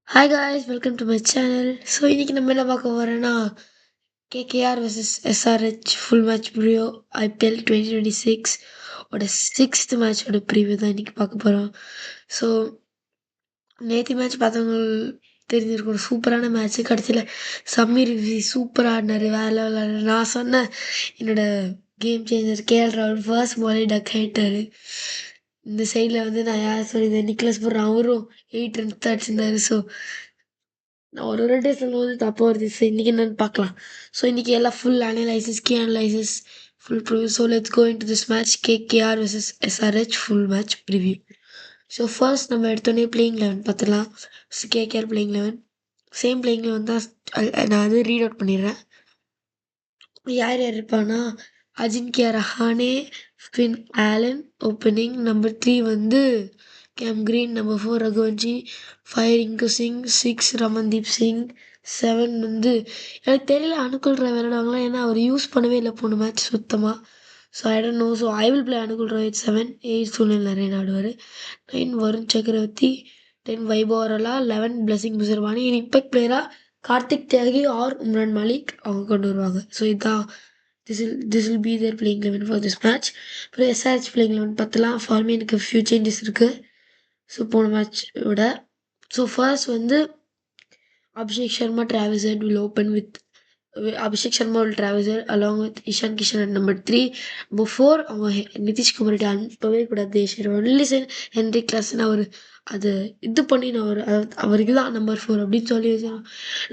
Hi guys, welcome to my channel. So இன்னைக்கு நம்ம என்ன பார்க்க போகிறோன்னா KKR vs SRH full match preview IPL 2026 ஓட சிக்ஸ்த் மேட்சோட ப்ரிவியூ தான் இன்னைக்கு பார்க்க போகிறோம். ஸோ நேற்று மேட்ச் பார்த்தவங்க தெரிஞ்சிருக்கும், ஒரு சூப்பரான மேட்ச்சு. கடைசியில் சம்மீர் சூப்பராக ஆடினார், வேற லெவலில் ஆடினார். நான் சொன்னேன் என்னோட கேம் சேஞ்சர் கேஎல் ராகுல் ஃபர்ஸ்ட் பாலே டக் ஆகிட்டாரு. இந்த சைடில் வந்து நான் யார் சொல்லியிருந்தேன், நிக்லஸ் பூரா அவரும் 8 ரன்ஸ் தான் அடிச்சிருந்தாரு. ஸோ நான் ஒரு டே சொல்லும்போது தப்பாக வருது. ஸோ இன்றைக்கி என்னென்னு பார்க்கலாம். ஸோ இன்றைக்கி எல்லாம் full analysis, key analysis, full preview. So let's go in to this match KKR vs SRH full match preview. So first நம்ம எடுத்தோடனே பிளேயிங் 11 பார்த்துடலாம். So KKR playing 11 same playing 11 தான். நான் வந்து ரீட் அவுட் பண்ணிடுறேன். யார் யார் இருப்பான்னா Ajinkya Rahane, Finn Allen opening. Number 3 வந்து Cam Green. Number 4 Raghuvanshi. 5 Rinku Singh. 6 Ramandeep Singh. 7 வந்து எனக்கு தெரியல அனுகுல் ராய் விளையாடுவாங்களா, ஏன்னா அவர் யூஸ் பண்ணவே இல்லை போன மேட்ச் சுத்தமாக. So I don't know. So I will play Anukul Roy 7. 8 Sunil Narine ஆடுவார். 9 Varun Chakravarthy. 10 Vaibhav Arora. 11 Blessing Muzarabani. Impact பிளேயராக கார்த்திக் தியாகி ஆர் உம்ரான் மாலிக் அவங்க கொண்டு வருவாங்க. ஸோ இதுதான் this will be their playing 11 for this match. அப்புறம் எஸ்ஆர்ஹெச் பிளேயிங் 11 பார்த்தலாம். ஃபார்மே எனக்கு ஃபியூ சேஞ்சஸ் இருக்குது ஸோ போன மேட்சோட. ஸோ ஃபர்ஸ்ட் வந்து Abhishek Sharma Travis Head will open with Abhishek Sharma will travis head along with Ishan Kishan at number 3. number 4 அவங்க நிதிஷ்குமார் ரெட்டி அனுப்பவே கூடாது. தேஷர் ஒன்லி சென் ஹென்ரிக் கிளாஸ்ன்னு அவர் அது இது பண்ணி நான் அவருக்கு தான் நம்பர் 4 அப்படின்னு சொல்லி வச்சேன்.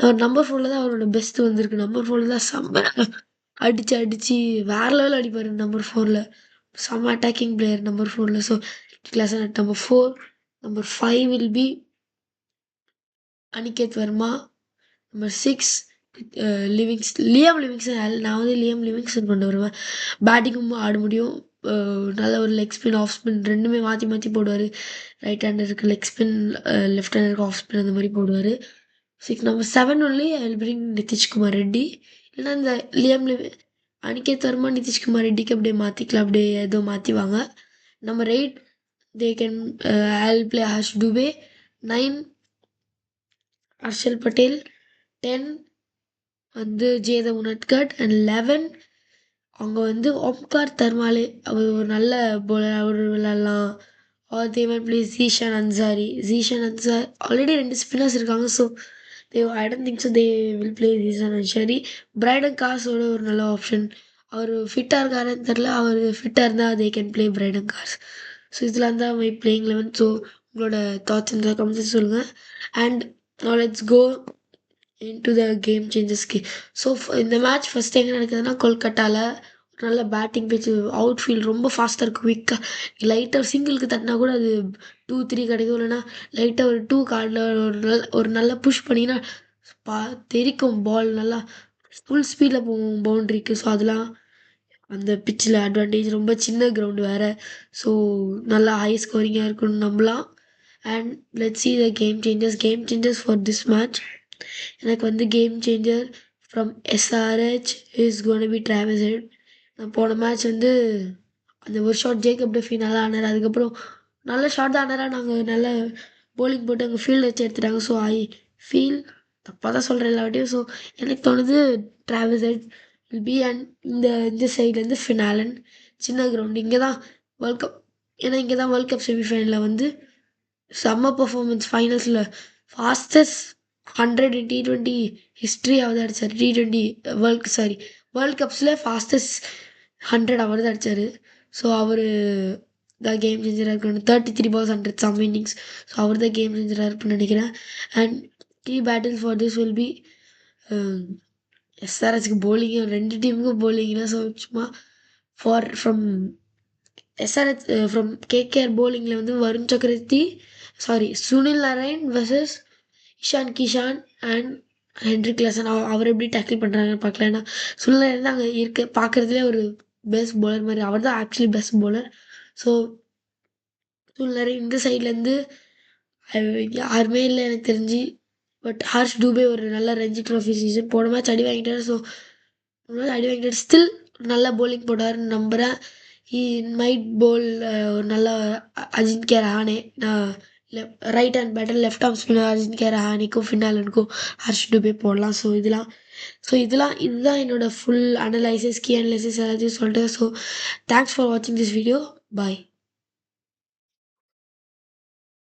நான் நம்பர் 4 தான் அவரோட பெஸ்ட் வந்திருக்கு. நம்பர் 4 தான் செம்ம அடிச்சு வேற லெவல் அடிப்பார். நம்பர் 4 செம்ம attacking player number 4. So class number 4. Number 5 will be Aniket Varma. Number 6 Liam Livingstone. நான் வந்து லியம் லிவிங்ஸ்டன் கொண்டு வருவேன். பேட்டிங்கும் ஆட முடியும், நல்ல ஒரு லெக் ஸ்பின் ஆஃப் ஸ்பின் ரெண்டுமே மாற்றி போடுவார். ரைட் ஹேண்டருக்கு லெக் ஸ்பின், லெஃப்ட் ஹேண்டருக்கு ஆஃப் ஸ்பின் அந்த மாதிரி போடுவார். 6 number 7 only I will bring Nitish Kumar Reddy. இல்லைன்னா இந்த அனிகேத் வர்மா நிதிஷ்குமார் ரெட்டிக்கு அப்படியே மாற்றிக்கலாம், அப்படியே ஏதோ மாற்றிவாங்க. Number 8 they can I will play Harsh Dubey. 9 Harshal Patel. 10 வந்து ஜேதவ் உனட்கட். அண்ட் 11 அவங்க வந்து ஓம்கார் தர்மாலே, அவர் ஒரு நல்ல போலர், அவர் விளையாடலாம். ஆர் தேவன் play Zeeshan Ansari. Already 2 spinners இருக்காங்க. So I don't think so they will play Zeeshan Ansari. Brydon கார்ஸோட ஒரு நல்ல ஆப்ஷன். அவர் ஃபிட்டாக இருக்காருன்னு தெரில, அவர் ஃபிட்டாக இருந்தால் they can play Brydon Carse. So இதெல்லாம் தான் மை பிளேயிங் 11. ஸோ உங்களோட தாட்ஸ் இந்த கமெண்ட்ஸ் சொல்லுங்கள். And let's go into the game சேஞ்சஸ்க்கு. ஸோ இந்த மேட்ச் ஃபஸ்ட் எங்கே நடக்குதுன்னா கொல்கட்டாவில். ஒரு நல்ல பேட்டிங் பிச்சு, அவுட் ஃபீல்ட் ரொம்ப ஃபாஸ்ட்டாக இருக்கும். குவிக்காக லைட்டாக சிங்கிளுக்கு தட்டினா கூட அது 2-3 கிடைக்கும். இல்லைன்னா லைட்டாக ஒரு 2 கார்டில் ஒரு நல்ல புஷ் பண்ணிங்கன்னா தெரிக்கும் பால், நல்லா ஃபுல் ஸ்பீடில் போகும் பவுண்ட்ரிக்கு. ஸோ அதெல்லாம் அந்த பிச்சில் அட்வான்டேஜ். ரொம்ப சின்ன கிரவுண்டு வேறு, ஸோ நல்லா ஹை ஸ்கோரிங்காக இருக்குன்னு நம்பலாம். And let's see the game changers for this match. எனக்கு வந்து game changer from SRH is gonna be Travis head. நான் போன மேட்ச் வந்து அந்த ஒரு ஷாட் ஜேக்கப் டெஃபி நல்லா ஆனார். அதுக்கப்புறம் நல்ல ஷாட் தான் ஆனாரா, நாங்கள் நல்ல போலிங் போட்டு அங்கே ஃபீல்டு வச்சு எடுத்துட்டாங்க. ஸோ ஐ ஃபீல் தப்பாக தான் சொல்கிறேன் எல்லாவட்டையும். ஸோ எனக்கு தோணுது Travis head will be. And இந்த சைட்லேருந்து ஃபினாலன். சின்ன கிரவுண்டு, இங்கே தான் வேர்ல்ட் கப், ஏன்னா இங்கே தான் வேர்ல்ட் கப் செமிஃபைனலில் வந்து செம்ம பர்ஃபார்மன்ஸ். ஃபைனல்ஸில் ஃபாஸ்டஸ்ட் 100 in T20 ஹிஸ்ட்ரி அவர் தான் அடித்தார். T20 வேர்ல்ட் கப்ஸில் ஃபாஸ்டஸ்ட் 100 அவர் தான் அடித்தார். ஸோ அவர் தான் கேம் சேஞ்சராக இருக்கணும். 33 balls 100 சம் இன்னிங்ஸ். ஸோ அவர் தான் கேம் சேஞ்சராக இருப்புன்னு நினைக்கிறேன். And key battle for this will be எஸ்ஆர்ஹெச்க்கு போலிங்கு, 2 டீமுக்கும் போலிங்னா. ஸோ சும்மா ஃப்ரம் எஸ்ஆர்ஹெச் ஃப்ரம் கேகேஆர் போலிங்கில் வந்து Varun Chakravarthy, Sunil Narine versus Ishan Kishan and Heinrich Klaasen. அவர் எப்படி டேக்கிள் பண்ணுறாங்கன்னு பார்க்கலாம். ஏன்னா சுனில் நரேன் தான் அங்கே இருக்க பார்க்குறதுலே ஒரு பெஸ்ட் பவுலர் மாதிரி. அவர் தான் actually best bowler. So Sunil Naren இந்த சைட்லேருந்து யாருமே இல்லை எனக்கு தெரிஞ்சு. பட் ஹர்ஷ் டூபே ஒரு நல்ல ரஞ்சி ட்ராஃபி சீசன் போன மேட்ச் அடி வாங்கிட்டார். ஸோ அடி வாங்கிட்டார், ஸ்டில் நல்லா போலிங் போட்டார்னு நம்புகிறேன். மைட் போல் ஒரு நல்ல அஜின்கியா ரஹானே. நான் right hand batter left arm spinner Ajinkya ரஹானிக்கும் ஃபின்னாலனுக்கும் ஹர்ஷ் டுபே போடலாம். இதுதான் என்னோட ஃபுல் அனலைசிஸ் கீ அனலைசிஸ் எல்லாத்தையும் சொல்லிட்டு. ஸோ தேங்க்ஸ் ஃபார் வாட்சிங் திஸ் வீடியோ. பாய்.